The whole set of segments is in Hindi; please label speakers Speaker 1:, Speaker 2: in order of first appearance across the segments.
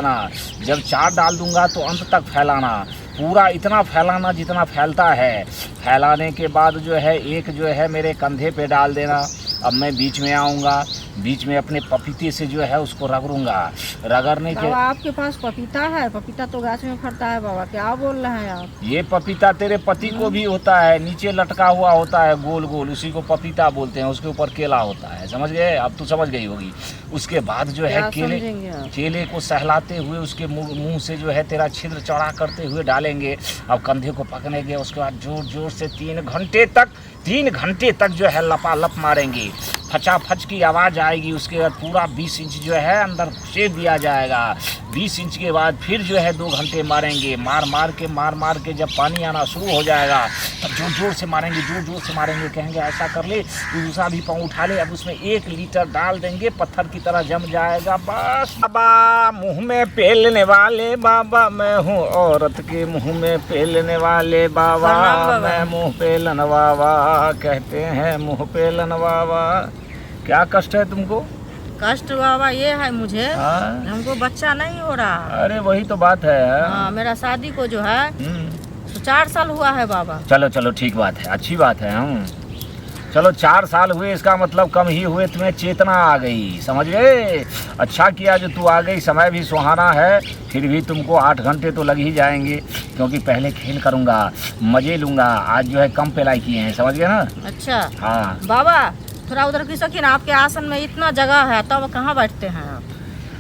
Speaker 1: ना, जब चार डाल दूंगा तो अंत तक फैलाना, पूरा इतना फैलाना जितना फैलता है। फैलाने के बाद जो है एक जो है मेरे कंधे पे डाल देना। अब मैं बीच में आऊँगा, बीच में अपने पपीते से जो है उसको रगड़ूंगा। रगड़ने के
Speaker 2: बाबा आपके पास पपीता है? पपीता तो गाछ में फरता है बाबा, क्या बोल रहे हैं आप?
Speaker 1: ये पपीता तेरे पति को भी होता है, नीचे लटका हुआ होता है गोल गोल, उसी को पपीता बोलते हैं। उसके ऊपर केला होता है, समझ गए? अब तू समझ गई होगी। उसके बाद जो है केले को सहलाते हुए उसके मुंह से जो है तेरा छिद्र चौड़ा करते हुए डालेंगे। अब कंधे को पकड़ेंगे, उसके बाद जोर जोर से 3 घंटे तक जो है लपालप मारेंगे। फचाफच की आवाज़ आएगी। उसके बाद पूरा 20 इंच जो है अंदर शेप दिया जाएगा। 20 इंच के बाद फिर जो है 2 घंटे मारेंगे। मार मार के जब पानी आना शुरू हो जाएगा तब जोर जोर से मारेंगे। कहेंगे ऐसा कर ले, तू दूसरा भी पाँव उठा ले। अब उसमें 1 लीटर डाल देंगे, पत्थर की तरह जम जाएगा। बस बाबा मुँह में पेलने वाले बाबा मैं हूँ, औरत के मुँह में पेलने वाले बाबा मैं मुँह पेलन बाबा कहते हैं, मुँह पेलन बाबा। क्या कष्ट है तुमको?
Speaker 2: कष्ट बाबा ये है मुझे, हमको बच्चा नहीं हो रहा।
Speaker 1: अरे वही तो बात है।
Speaker 2: हाँ, मेरा शादी को जो है 4 साल हुआ है बाबा।
Speaker 1: चलो ठीक बात है, अच्छी बात है। चलो 4 साल हुए, इसका मतलब कम ही हुए, तुम्हें चेतना आ गई, समझ गए? अच्छा किया जो तू आ गई। समय भी सुहाना है, फिर भी तुमको 8 घंटे तो लग ही जाएंगे, क्योंकि पहले खेल करूँगा, मज़े लूँगा। आज जो है कम पेलाई किए हैं, समझ गए ना?
Speaker 2: अच्छा
Speaker 1: हाँ
Speaker 2: बाबा, थोड़ा उधर की सकीन, आपके आसन में इतना जगह है तब कहाँ बैठते हैं आप?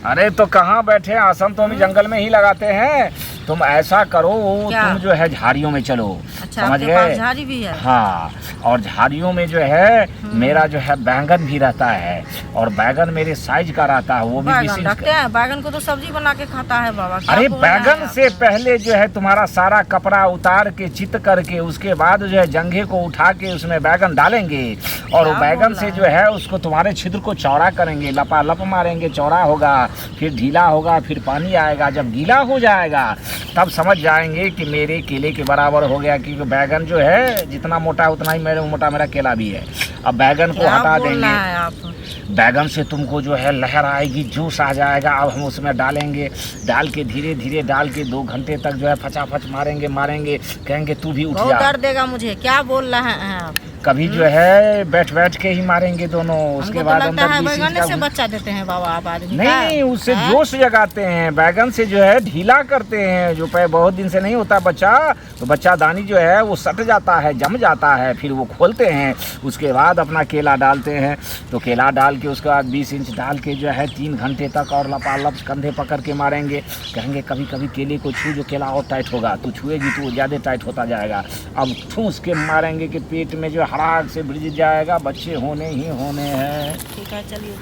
Speaker 1: अरे तो कहाँ बैठे, आसन तो हम जंगल में ही लगाते हैं। तुम ऐसा करो, तुम जो है झाड़ियों में चलो।
Speaker 2: अच्छा,
Speaker 1: समझ
Speaker 2: आपके पास
Speaker 1: गए?
Speaker 2: झाड़ी भी है?
Speaker 1: हाँ, और झाड़ियों में जो है मेरा जो है बैगन भी रहता है, और बैगन मेरे साइज का रहता है, वो भी
Speaker 2: बैगन रखते हैं। बैगन को तो सब्जी बना के खाता है बाबा।
Speaker 1: अरे बैगन से पहले जो है तुम्हारा सारा कपड़ा उतार के चित करके, उसके बाद जो है जंघे को उठा के उसमें बैगन डालेंगे, और वो बैगन से जो है उसको तुम्हारे छिद्र को चौड़ा करेंगे, लपालप मारेंगे। चौड़ा होगा, फिर ढीला होगा, फिर पानी आएगा। जब गीला हो जाएगा तब समझ जाएंगे कि मेरे केले के बराबर हो गया, क्योंकि बैगन जो है जितना मोटा है उतना ही मोटा मेरा केला भी है। अब बैगन को हटा देंगे। बैगन से तुमको जो है लहर आएगी, जूस आ जाएगा। अब हम उसमें डालेंगे, डाल के धीरे धीरे डाल के 2 घंटे तक जो है फचाफच मारेंगे। कहेंगे तू भी उठ जा।
Speaker 2: बहुत दर्द देगा मुझे, क्या बोल रहे हैं आप?
Speaker 1: कभी जो है बैठ के ही मारेंगे दोनों। उसके बाद
Speaker 2: लगता है बैगन से बच्चा देते हैं बाबा आप आदमी?
Speaker 1: नहीं, उससे जोश जगाते हैं। बैगन से जो है ढीला करते हैं, जो बहुत दिन से नहीं होता बच्चा, तो बच्चा दानी जो है वो सट जाता है, जम जाता है। फिर वो खोलते हैं, उसके बाद अपना केला डालते हैं। तो केला डाल के उसके बाद 20 इंच डाल के जो है 3 घंटे तक और लपालप कंधे पकड़ के मारेंगे। कहेंगे कभी कभी केले को छू, जो केला और टाइट होगा, तू छुएगी तो वो ज़्यादा टाइट होता जाएगा। अब ठूस के मारेंगे कि पेट में जो हड़ाक से ब्रिज जाएगा। बच्चे होने ही होने हैं।
Speaker 2: ठीक है, चलिए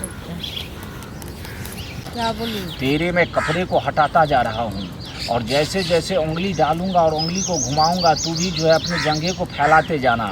Speaker 2: क्या बोलूं?
Speaker 1: तेरे में कपड़े को हटाता जा रहा हूँ, और जैसे जैसे उंगली डालूंगा और उंगली को घुमाऊंगा, तू भी जो है अपने जंघे को फैलाते जाना।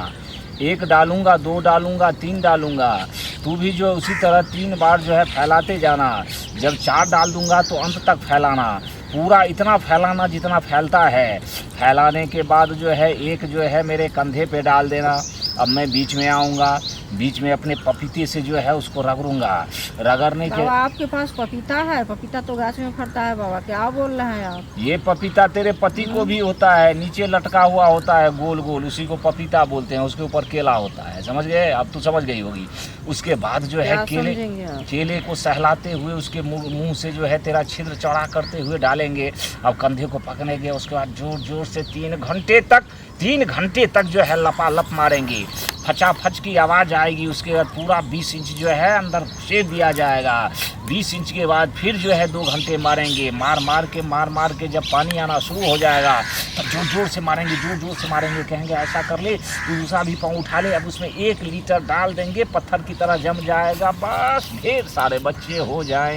Speaker 1: 1 डालूंगा, 2 डालूंगा, 3 डालूंगा, तू भी जो उसी तरह 3 बार जो है फैलाते जाना। जब 4 डाल दूंगा तो अंत तक फैलाना, पूरा इतना फैलाना जितना फैलता है। फैलाने के बाद जो है एक जो है मेरे कंधे पे डाल देना। अब मैं बीच में आऊँगा, बीच में अपने पपीते से जो है उसको रगड़ूंगा। रगड़ने के
Speaker 2: आपके पास पपीता है? पपीता तो गाछ में फरता है बाबा, क्या बोल रहे हैं आप?
Speaker 1: ये पपीता तेरे पति को भी होता है, नीचे लटका हुआ होता है गोल गोल, उसी को पपीता बोलते हैं। उसके ऊपर केला होता है, समझ गए? अब तू समझ गई होगी। उसके बाद जो है केले को सहलाते हुए उसके मुंह से जो है तेरा छिद्र चौड़ा करते हुए डालेंगे। अब कंधे को पकड़ेंगे, उसके बाद जोर जोर से 3 घंटे तक जो है लपालप मारेंगे। फचाफच की आवाज़ आएगी। उसके बाद पूरा 20 इंच जो है अंदर शेप दिया जाएगा। 20 इंच के बाद फिर जो है 2 घंटे मारेंगे। मार के जब पानी आना शुरू हो जाएगा तब जोर जोर से मारेंगे। कहेंगे ऐसा कर ले, तू दूसरा भी पाँव उठा ले। अब उसमें 1 लीटर डाल देंगे, पत्थर की तरह जम जाएगा। बस ढेर सारे बच्चे हो जाएं।